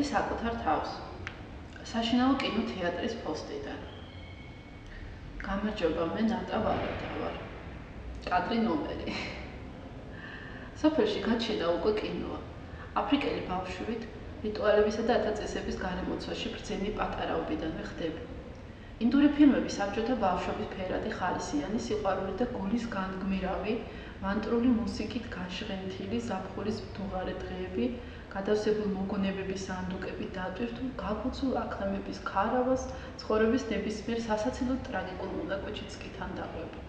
მიხვდი საკუთარ თავს. საშინაო კინოთეატრის ფოსტიდან. გამარჯობა, მე ნატა ვარადა ვარ. კადრი ნომერი. სოფელში გაჩნდა უკვე კინოა. აფრიკელი ბავშვით რიტუალებისა და ათაწესების გარემოცვაში ბრძენი პატარაობიდანვე ხდები. ინდური ფილმები საბჭოთა ბავშვობის ფერადი ხალისიანი სიყვარული და გულის განგმირავი, მანტრული მუსიკით გაშღენთილი ზაფხულის მდუღარე დღეები, გადავსებულ მოგონებების სანდუკებით დატვირ თუ გაგუცულ აქლემების ქარავას, ცხოვრების ნებისმიერ სასაცილო ტრაგიკულ მონაკვეთშიც კი თან დაყვება.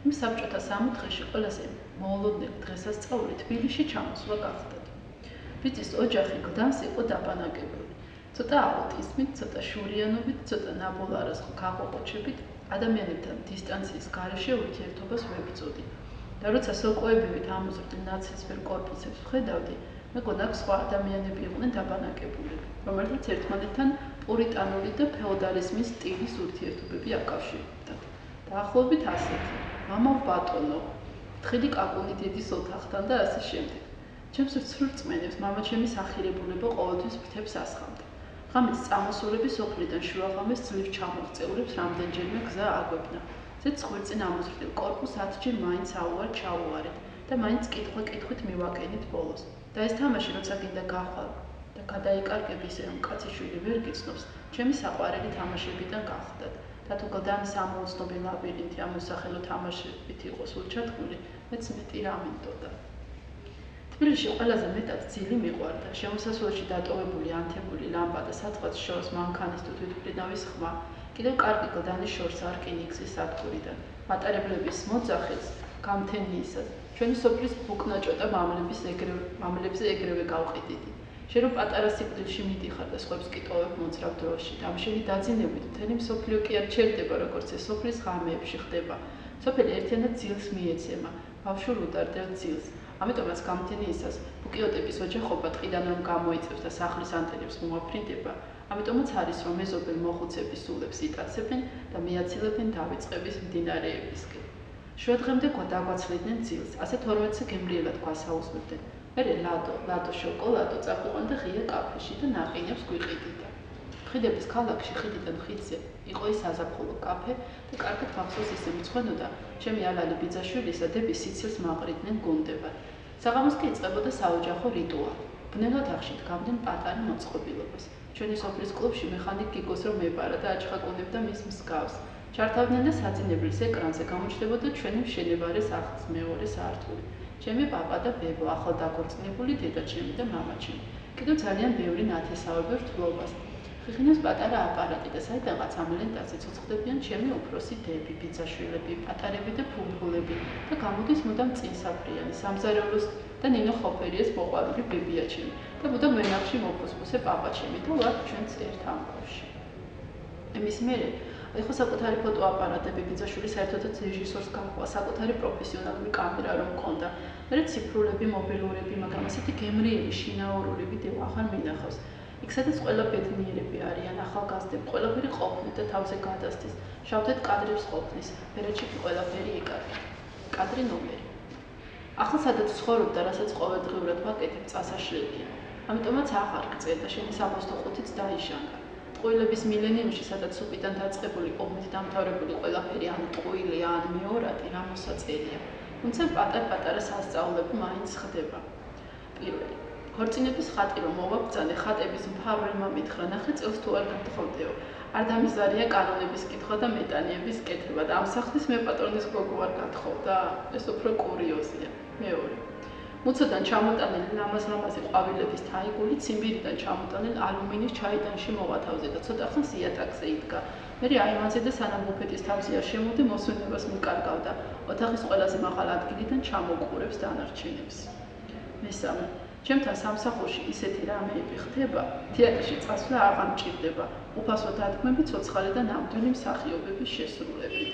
იმ საბჭოთა სამოთხეში ყველაზე მოულოდნელი დღესასწაული თბილისში ჩამოსვლა გახდათ. ბიძის ოჯახი გდანს იყო დაბანაკებული. ცოტა აუტიზმით, ცოტა შურიანობით, ცოტა ნაბოლარას გაყოყოჩებით, ადამიანებთან დისტანციის გარეშე ურთიერთობას ვებრძოდი. და როცა სოკოებივით ამოზრდილ ნაცრისფერ კორპუსებს ვხედავდი, მეგონა სხვა ადამიანები იყვნენ დაბანაკებულები, რომელთაც ერთმანეთთან პურიტანული და ფეოდალიზმის სტილის ურთიერთობები აკავშირებდათ. დაახლოებით ასეთი: მამავ ბატონო, თხილი კაკუნი დედის ოთახთან და ასე შემდეგ. ჩემს ცრურწმენებს მამაჩემის ახირებულება ყოველთვის ფრთებს ასხამდა. ღამით წამოსულები სოფლიდან შუაღამეს ძლივ ჩამოღწეულებს რამდენჯერმე გზა აგვებნა. ზეც ხვირწინ ამოზრდილ კორპუსს 10-ჯერ მაინც აუარ ჩაუვარეთ და მაინც კითხვა-კითხვით მივაკენით ბოლოს. და ეს თამაში როცა გინდა გახვალ და გადაიკარგები ისე რომ კაციშვილი ვერ გიცნობს, ჩემი საყვარელი თამაშებიდან გახდათ. და თუ გლდანის ამოუცნობი ლაბირინთი ამ უსახელო თამაშებით იყო სულ ჩათქმული, მეც მეტი რა მინდოდა. თბილისში ყველაზე მეტად ძილი მიყვარდა. შემოსასვლელში დატოვებული ანთებული ლამპა და საწყაც შორს მანქანის თუ თვითმფრინავის ხმა, კიდევ კარგი გლდანის შორს არკინიგზის სადგურიდან, მატარებლების მოძახილს, გამთენიისას, ჩვენი სოფლის ბუკნაჭოტა მამლებზე ეგრევე გავყიდიდი. შენ რომ პატარა სიკვდილში მიდიხარ და სხვებს კი ტოვებ მოძრავ დროში, და ამ შენი დაძინებით მთელი მსოფლიო კი არ ჩერდება, როგორც ეს სოფლის ღამეებში ხდება. სოფელი ერთიანად ძილს მიეცემა, ბავშვურ უდარდელ ძილს. ამიტომაც გამთენიისას ბუკიოტების ოჯახობა ტყიდან რომ გამოიწევს და სახლის ანტენებს მოაფრინდება, ამიტომაც არის რომ მეზობელ მოხუცების სულებს იტაცებენ და მიაცილებენ დავიწყების მდინარეებისკენ. შუადღემდე დაგვაცლიდნენ ძილს, ასე 12-ზე გემრიელად გვასაუზმებდნენ. მერე ლადო შოკოლადო წაგვიყვანდა ღია კაფეში და ნაყინებს გვიყიდიდა. ხიდების ქალაქში ხიდიდან ხიდზე იყო ის საზაფხულო კაფე და კარგად მახსოვს ისე მიცხვენოდა, ჩემი ალალი ბიძაშვილისა დების სიცილს მაყრიდნენ გუნდებად. საღამოს კი იწყებოდა საოჯახო რიტუალი. ბნელად ახში დგამდნენ პატარა მოწყობილობას. ჩვენი სოფლის კლუბში მეხანიკ გიგოს რომ მეპარა და აჩხაკუნებდა მის მსგავს. ჩართავდნენ და საძინებლის ეკრანზე გამოჩნდებოდა ჩვენი მშენებარე სახლის მეორე სართული. ჩემი პაპა და ბებო, ახალ დაქორწინებული დედაჩემი და მამაჩემი. კიდევ ძალიან ბევრი ნათესავები რთულობას. ხიხინებს პატარა აპარატი და საიდანღაც ამ ლენტაზე ცოცხლებიან ჩემი უფროსი დები, ბიძაშვილები, პატარები და ფუმფულები და გამოდის მუდამ წინსაფრიანი, სამზარეულოს და ნინო ხოფერიას მოყვარული ბებიაჩემი და მუდამ ვენახში მოფუსფუსე პაპაჩემი და ვართ ჩვენც ერთ ამბავში. იმის მერე ეხო საკუთარი ფოტოაპარატები ბიძაშვილი საერთოდაც რეჟისორს გაყვა, საკუთარი პროფესიონალური კამერა რომ მქონდა. მერე ციფრულები, მობილურები, მაგრამ ასეთი გემრიელი, შინაურული ვიდეო აღარ მინახავს. იქ სადაც ყველა ბედნიერები არიან, ახალგაზრდები, ყველაფერი ყოფნით და თავზე გადასდის, შავთეთ კადრებს ყოფნის, ფერეთში კი ყველაფერი იკარგა. კადრი ნომერი. ახლა სადაც ცხოვრობ და რასაც ყოველდღიურად ვაკეთებ, წასაშლელია. ამიტომაც აღარ გწე და შენი 65-იც დაიშანდა. ტყუილების მილენიუმში, სადაც სუპიდან დაწყებული ყოფნით დამთავრებული ყველაფერი ან ტყუილი, ან მეორადი რა მოსაწერია. თუმცა პატარ-პატარა სასწაულები მაინც ხდება. პირველი. ქორწინების ხატი რომ მოვაბრძანე, ხატების მფარველმა მითხრა, ნახე წელს თუ არ გაგთხოვდეო. არ დამიზარია კანონების კითხვა და მეტანიების კეთება და ამ სახლის მეპატრონის გოგო არ გათხოვდა? ეს უფრო კურიოზია. მეორე. მუცოდან ჩამოტანილი ლამაზ-ლამაზი ყვავილების თაიგული ციმბირიდან ჩამოტანილ ალუმინის ჩაიდანში მოვათავზე და ცოტა ხანს იატაკზე იდგა. მერე აიმანზე და სანამ ბუფეტის თავზე არ შემოვდი, მოსვენებას მიკარგავდა. ოთახის ყველაზე მაღალ ადგილიდან ჩამოუყურებს დანარჩენებს. მესამე. ჩემთან სამსახურში ისეთი რამეები ხდება, თეატრში წასვლა აღარ მჭირდება, უფასო დადგმები ცოცხალი და ნამდვილი მსახიობების შესრულებით.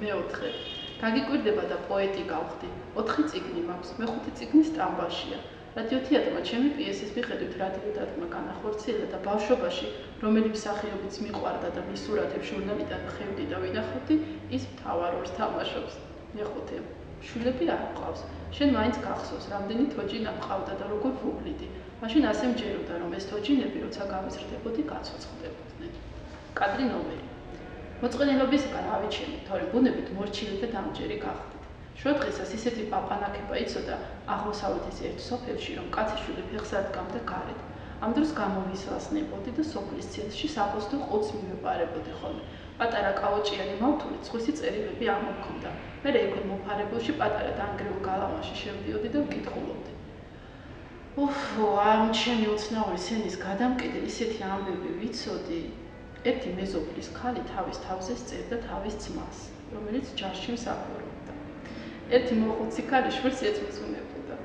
მეოთხე. გაგიკვირდება და პოეტი გავხდი. 4 წიგნი მაქვს, მე-5 წიგნი სტამბაშია. რადიო თეატრმა ჩემი პიესის მიხედვით რადიო დადგმა განახორციელა და ბავშვობაში, რომელი მსახიობიც მიყვარდა და მის სურათებს ჟურნალიდან ხედავდი და ვინახავდი, ის მთავარ როლს თამაშობს. მეხუთე. შვილები არ ყავს. შენ მაინც გახსოვს, რამდენი თოჯინა მყავდა და როგორ ვუვლიდი. მაშინ ასე მჯეროდა, რომ ეს თოჯინები, როცა გავიზრდებოდი, გაცოცხლდებოდნენ. კადრი ნომერი. მოწყენილობისგან ავიჩენე, თორემ ბუნებით მორჩილი და დამჯერი გახდით. შუა დღისას ისეთი პაპანაკება იცოდა აღმოსავლეთის ერთ სოფელში, რომ კაციშვილი ფეხს ადგამდა გარეთ. ამ დროს გამოვისვასნებოდი და სოფლის ცილში საფოსტო ყუთს მივეპარებოდი ხოლმე. პატარა კაოჭიანი მავთული ცხვისი წერილები ამოქონდა. მე იქვე მოფარებულში პატარა დაანგრეულ გალავანში შევდიოდი და ვკითხულობდი. ამ ჩემი უცნაური სენის გადამკიდე ისეთი ამბები ვიცოდი. ერთი მეზობლის ქალი თავის თავზე სწერდა თავის ძმას, რომელიც ჯარში მსახურობდა. ერთი მოხუცი ქალი შვილს ეწმუნებოდა.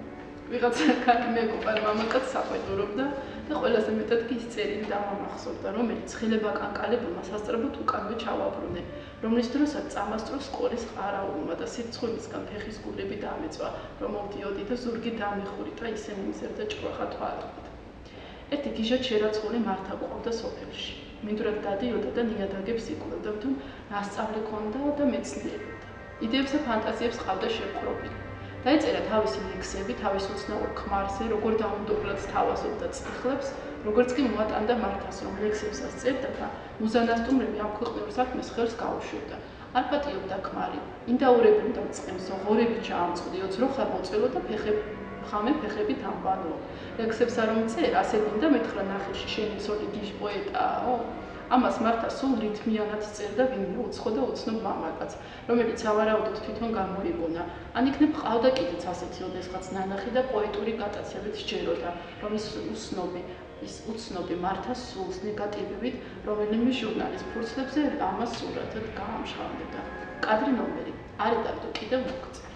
ვიღაცა ქალი მეგობარ მამაკაც საყვედურობდა და ყველაზე მეტად კი ის წერილი დამამახსოვრდა, რომელიც ხილება კანკალებმა სასწრაფოდ უკანვე ჩავაბრუნე, რომლის დროსაც წამასწროს სკოლის ყარაულმა და სიცხვილისგან ფეხის გულები დამეწვა, რომ მოვდიოდი და ზურგი დამეხურიტა ისე მიმზერდა ჭკვახა თვალებით. ერთი გიჟად შერაცხული მართა ყავდა სოფელში. მინდვრად დადიოდა და ნიადაგებს იკვლევდა, თუ ნასწავლი ქონდა და მეცნიერობდა. იდეებს და ფანტაზიებს ყავდა შეპყრობილი. დაეწერა თავისი ლექსები თავის უცნაურ ქმარზე, როგორ დაუნდობლად სთავაზობდა წიხლებს, როგორც კი მოატანდა მართას, რომ ლექსებსაც წერდა და მუზანასტუმრები ამ ქვეყნიურ საქმეს ხელს გაუშვებდა. არ პატიობდა ქმარი, ინდაურებდა წყემს, ღორები ჩაამწვდიო, ძროხა მოწელო და ხამე ფეხებით ამბანო. ლექსებს არ მომწერ, ასებინდა მეთხრა ნახეში შენი ცოლი გიჟ პოეტაო. ამას მართა სულ რითმიანად წერდა ვინმე უცხო და უცნობ მამაკაც, რომელიც ავარაუდოდ თვითონ გამოიგონა. ან იქნებ ყავდა კიდეც ასეთი ოდესღაც ნანახი და პოეტური გატაცებით სჯეროდა, რომ ის უცნობი მართას სულს ნეგატივივით, რომელიმე ჟურნალის ფურცლებზე ამას სურათად გაამშღავდა. კადრი ნომერი. არ ედავდო კიდევ მოგწერ.